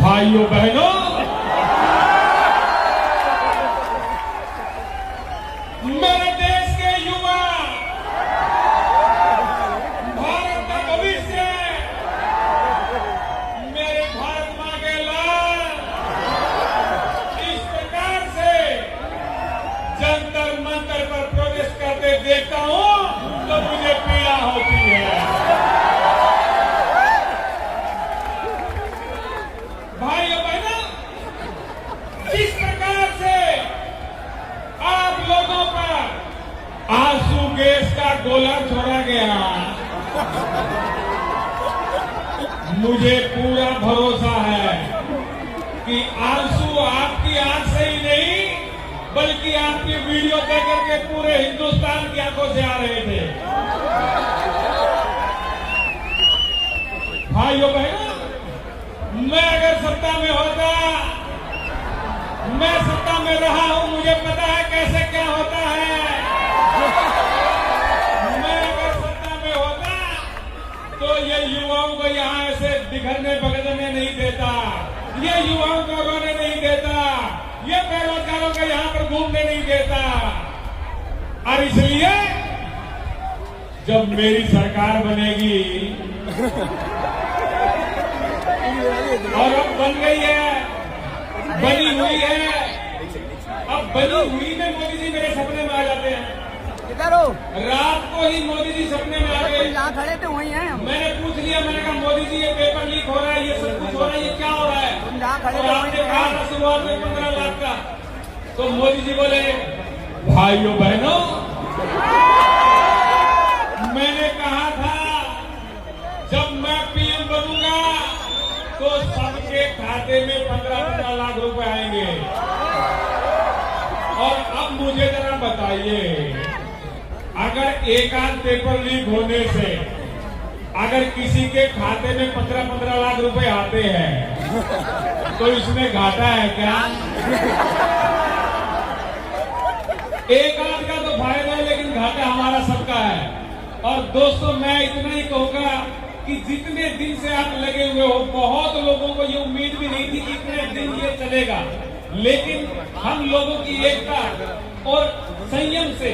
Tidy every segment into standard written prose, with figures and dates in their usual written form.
भाइयों बहनों, मेरे देश के युवा, भारत का भविष्य, मेरे भारत मां के लाल, इस प्रकार से जंतर मंतर पर प्रोटेस्ट करते देखता हूं तो मुझे पीड़ा होती है। भाइयों बहनों, जिस प्रकार से आप लोगों पर आंसू गैस का गोला छोड़ा गया, मुझे पूरा भरोसा है कि आंसू आपकी आंख से ही नहीं बल्कि आपकी वीडियो देख करके पूरे हिंदुस्तान की आंखों से आ रहे थे। भाइयों बहनों, मैं अगर सत्ता में होता, मैं सत्ता में रहा हूं, मुझे पता है कैसे क्या होता है। मैं अगर सत्ता में होता तो ये युवाओं को यहां ऐसे बिखरने बगड़ने नहीं देता, ये युवाओं को रोने नहीं देता, ये बेरोजगारों को यहां पर घूमने नहीं देता। और इसलिए जब मेरी सरकार बनेगी और अब बन गई है, बनी हुई है, अब बनी हुई में मोदी जी मेरे सपने में आ जाते हैं। रात को ही मोदी जी सपने में आ गए। जहाँ खड़े थे वहीं हैं। मैंने पूछ लिया, मैंने कहा मोदी जी ये पेपर लीक हो रहा है, ये सब कुछ हो रहा है, ये क्या हो रहा है? जहाँ खड़े और थे आपने वहीं कहा था शुरुआत में 15 लाख का, तो मोदी जी बोले भाइयों बहनों, मैंने कहा था जब मैं पीएम बनूंगा तो सबके खाते में 15-15 लाख रुपए आएंगे। और अब मुझे जरा बताइए, अगर एक आध पेपर लीक होने से अगर किसी के खाते में 15-15 लाख रुपए आते हैं तो इसमें घाटा है क्या? एक आध का तो फायदा है लेकिन घाटा हमारा सबका है। और दोस्तों, मैं इतना ही कहूंगा कि जितने दिन से आप लगे हुए हो, बहुत लोगों को ये उम्मीद भी नहीं थी कि इतने दिन ये चलेगा, लेकिन हम लोगों की एकता और संयम से,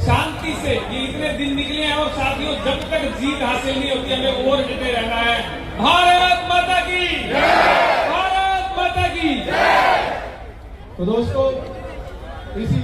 शांति से ये इतने दिन निकले हैं। और साथियों, जब तक जीत हासिल नहीं होती हमें और डटे रहना है। भारत माता की जय, भारत माता की जय। तो दोस्तों, इसी